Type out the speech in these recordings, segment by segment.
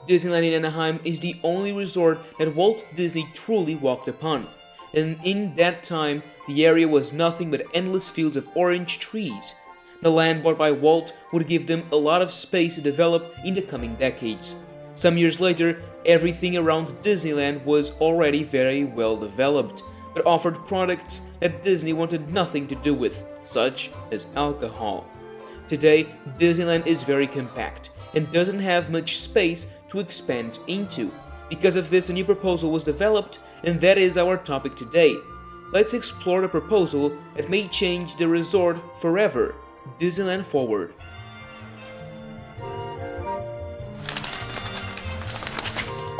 Disneyland in Anaheim is the only resort that Walt Disney truly walked upon, and in that time, the area was nothing but endless fields of orange trees. The land bought by Walt would give them a lot of space to develop in the coming decades. Some years later, everything around Disneyland was already very well developed, but offered products that Disney wanted nothing to do with, such as alcohol. Today, Disneyland is very compact and doesn't have much space to expand into. Because of this, a new proposal was developed, and that is our topic today. Let's explore the proposal that may change the resort forever, Disneyland Forward.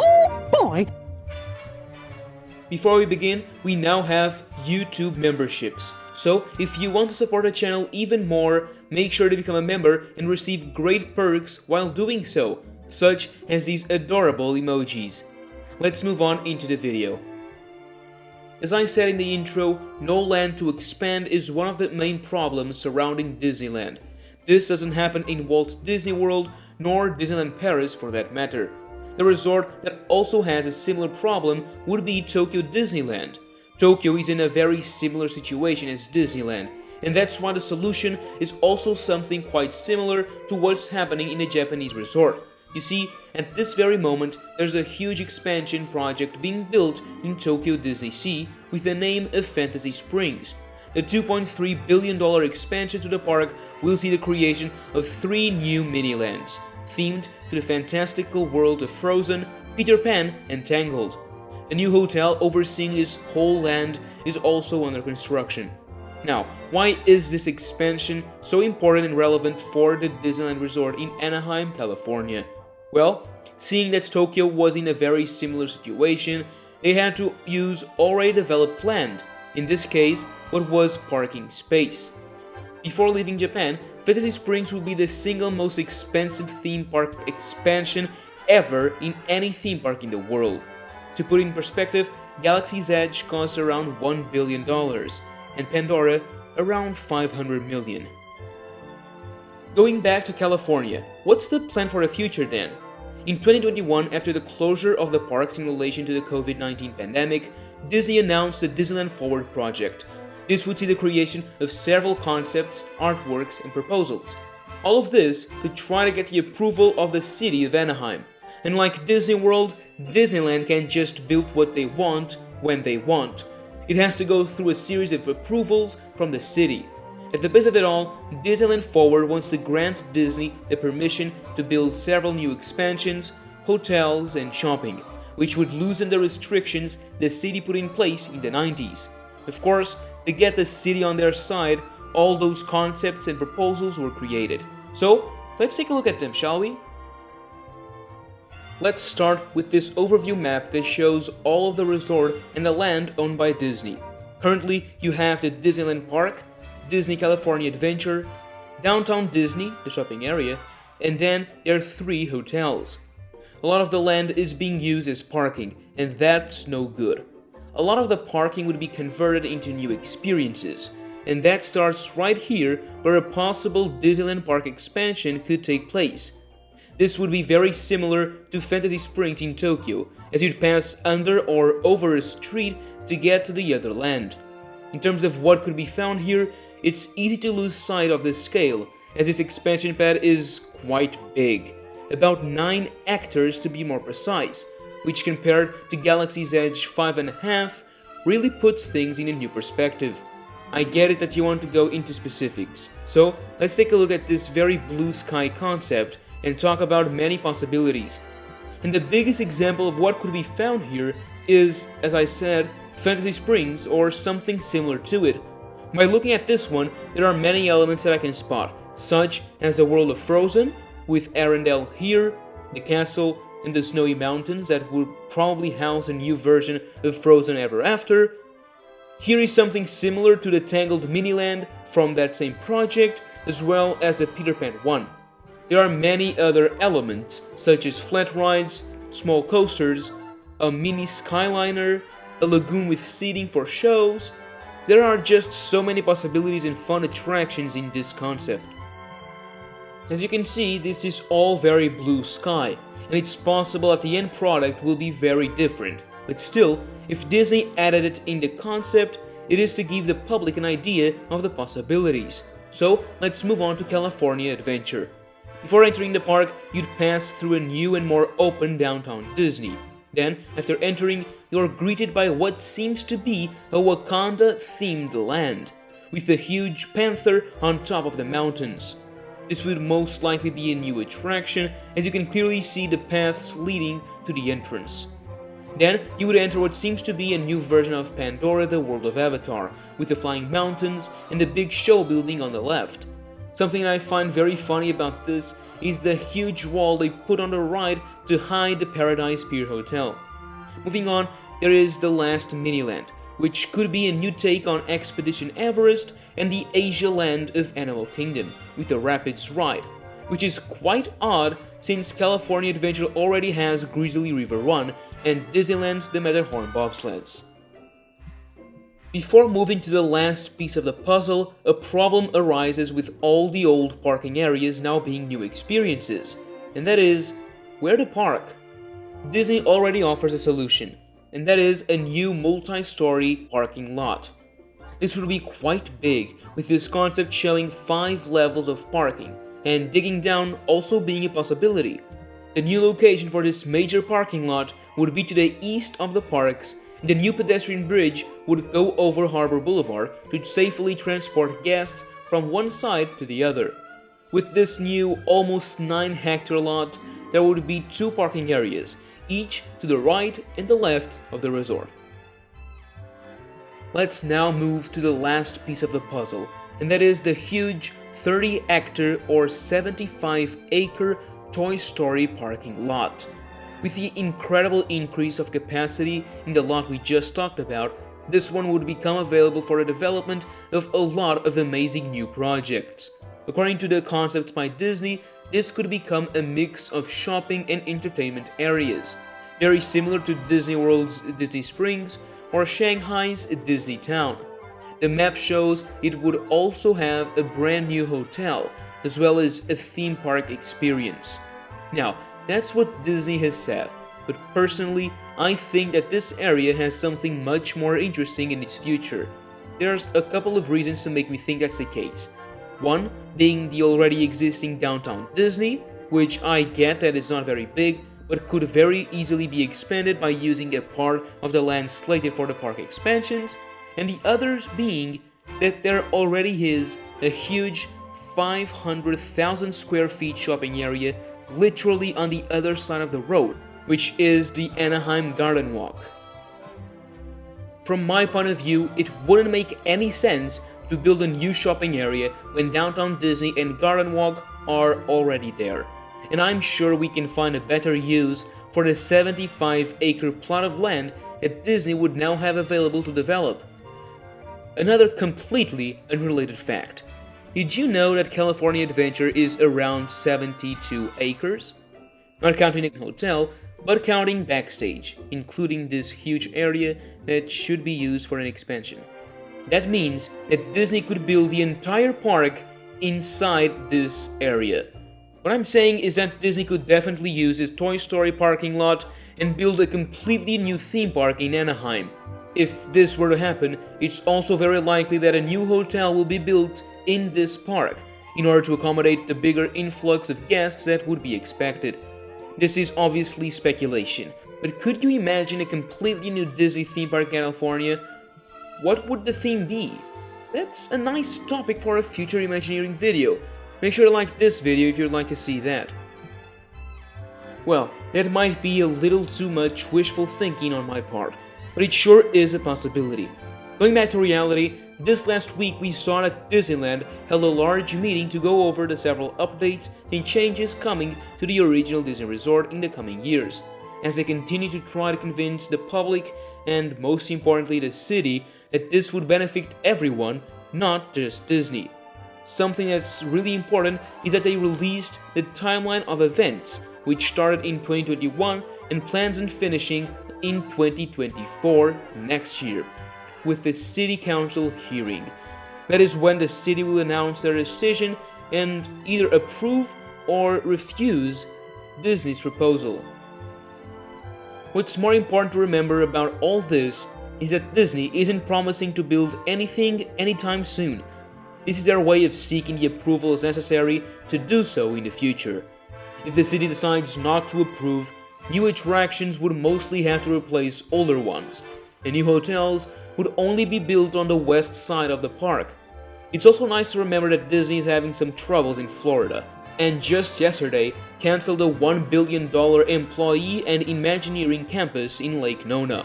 Oh boy! Before we begin, we now have YouTube memberships. So, if you want to support the channel even more, make sure to become a member and receive great perks while doing so, such as these adorable emojis. Let's move on into the video. As I said in the intro, no land to expand is one of the main problems surrounding Disneyland. This doesn't happen in Walt Disney World, nor Disneyland Paris for that matter. The resort that also has a similar problem would be Tokyo Disneyland. Tokyo is in a very similar situation as Disneyland, and that's why the solution is also something quite similar to what's happening in the Japanese resort. You see, at this very moment, there's a huge expansion project being built in Tokyo Disney Sea with the name of Fantasy Springs. The $2.3 billion expansion to the park will see the creation of 3 new mini-lands, themed to the fantastical world of Frozen, Peter Pan, and Tangled. A new hotel overseeing this whole land is also under construction. Now, why is this expansion so important and relevant for the Disneyland Resort in Anaheim, California? Well, seeing that Tokyo was in a very similar situation, they had to use already developed land, in this case, what was parking space. Before leaving Japan, Fantasy Springs would be the single most expensive theme park expansion ever in any theme park in the world. To put in perspective, Galaxy's Edge costs around $1 billion, and Pandora around $500 million. Going back to California, what's the plan for the future then? In 2021, after the closure of the parks in relation to the COVID-19 pandemic, Disney announced the Disneyland Forward project. This would see the creation of several concepts, artworks, and proposals. All of this to try to get the approval of the city of Anaheim. And like Disney World, Disneyland can't just build what they want when they want. It has to go through a series of approvals from the city. At the base of it all, Disneyland Forward wants to grant Disney the permission to build several new expansions, hotels, and shopping, which would loosen the restrictions the city put in place in the 90s. Of course, to get the city on their side, all those concepts and proposals were created. So, let's take a look at them, shall we? Let's start with this overview map that shows all of the resort and the land owned by Disney. Currently, you have the Disneyland Park, Disney California Adventure, Downtown Disney, the shopping area, and then there are 3 hotels. A lot of the land is being used as parking, and that's no good. A lot of the parking would be converted into new experiences, and that starts right here where a possible Disneyland Park expansion could take place. This would be very similar to Fantasy Springs in Tokyo, as you'd pass under or over a street to get to the other land. In terms of what could be found here, it's easy to lose sight of the scale, as this expansion pad is quite big, about 9 hectares to be more precise, which compared to Galaxy's Edge 5.5 really puts things in a new perspective. I get it that you want to go into specifics, so let's take a look at this very blue sky concept and talk about many possibilities. And the biggest example of what could be found here is, as I said, Fantasy Springs or something similar to it. By looking at this one, there are many elements that I can spot, such as the world of Frozen, with Arendelle here, the castle, and the snowy mountains that would probably house a new version of Frozen Ever After. Here is something similar to the Tangled Miniland from that same project, as well as the Peter Pan one. There are many other elements, such as flat rides, small coasters, a mini skyliner, a lagoon with seating for shows. There are just so many possibilities and fun attractions in this concept. As you can see, this is all very blue sky, and it's possible that the end product will be very different. But still, if Disney added it in the concept, it is to give the public an idea of the possibilities. So let's move on to California Adventure. Before entering the park, you'd pass through a new and more open downtown Disney. Then, after entering, you're greeted by what seems to be a Wakanda-themed land, with a huge panther on top of the mountains. This would most likely be a new attraction, as you can clearly see the paths leading to the entrance. Then, you would enter what seems to be a new version of Pandora, the world of Avatar, with the flying mountains and the big show building on the left. Something that I find very funny about this is the huge wall they put on the ride to hide the Paradise Pier Hotel. Moving on, there is the last Miniland, which could be a new take on Expedition Everest and the Asia land of Animal Kingdom, with the Rapids ride, which is quite odd since California Adventure already has Grizzly River Run and Disneyland the Matterhorn bobsleds. Before moving to the last piece of the puzzle, a problem arises with all the old parking areas now being new experiences, and that is, where to park? Disney already offers a solution, and that is a new multi-story parking lot. This would be quite big, with this concept showing 5 levels of parking, and digging down also being a possibility. The new location for this major parking lot would be to the east of the parks. The new pedestrian bridge would go over Harbor Boulevard to safely transport guests from one side to the other. With this new almost 9-hectare lot, there would be 2 parking areas, each to the right and the left of the resort. Let's now move to the last piece of the puzzle, and that is the huge 30-hectare or 75-acre Toy Story parking lot. With the incredible increase of capacity in the lot we just talked about, this one would become available for the development of a lot of amazing new projects. According to the concepts by Disney, this could become a mix of shopping and entertainment areas, very similar to Disney World's Disney Springs or Shanghai's Disney Town. The map shows it would also have a brand new hotel, as well as a theme park experience. Now, that's what Disney has said, but personally, I think that this area has something much more interesting in its future. There's a couple of reasons to make me think that's the case. One being the already existing downtown Disney, which I get that is not very big, but could very easily be expanded by using a part of the land slated for the park expansions, and the other being that there already is a huge 500,000 square feet shopping area literally on the other side of the road, which is the Anaheim Garden Walk. From my point of view, it wouldn't make any sense to build a new shopping area when downtown Disney and Garden Walk are already there, and I'm sure we can find a better use for the 75-acre plot of land that Disney would now have available to develop. Another completely unrelated fact. Did you know that California Adventure is around 72 acres? Not counting a hotel, but counting backstage, including this huge area that should be used for an expansion. That means that Disney could build the entire park inside this area. What I'm saying is that Disney could definitely use its Toy Story parking lot and build a completely new theme park in Anaheim. If this were to happen, it's also very likely that a new hotel will be built in this park, in order to accommodate the bigger influx of guests that would be expected. This is obviously speculation, but could you imagine a completely new Disney theme park in California? What would the theme be? That's a nice topic for a future Imagineering video. Make sure to like this video if you'd like to see that. Well, that might be a little too much wishful thinking on my part, but it sure is a possibility. Going back to reality, this last week we saw that Disneyland held a large meeting to go over the several updates and changes coming to the original Disney Resort in the coming years, as they continue to try to convince the public and, most importantly, the city that this would benefit everyone, not just Disney. Something that's really important is that they released the timeline of events, which started in 2021 and plans on finishing in 2024 next year, with the City Council hearing. That is when the city will announce their decision and either approve or refuse Disney's proposal. What's more important to remember about all this is that Disney isn't promising to build anything anytime soon. This is their way of seeking the approvals necessary to do so in the future. If the city decides not to approve, new attractions would mostly have to replace older ones, and new hotels would only be built on the west side of the park. It's also nice to remember that Disney is having some troubles in Florida, and just yesterday canceled a $1 billion employee and Imagineering campus in Lake Nona.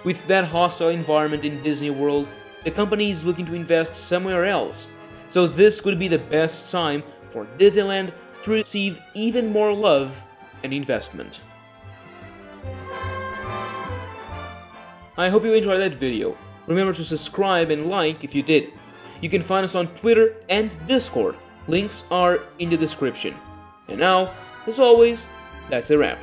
With that hostile environment in Disney World, the company is looking to invest somewhere else, so this could be the best time for Disneyland to receive even more love and investment. I hope you enjoyed that video. Remember to subscribe and like if you did. You can find us on Twitter and Discord. Links are in the description. And now, as always, that's a wrap.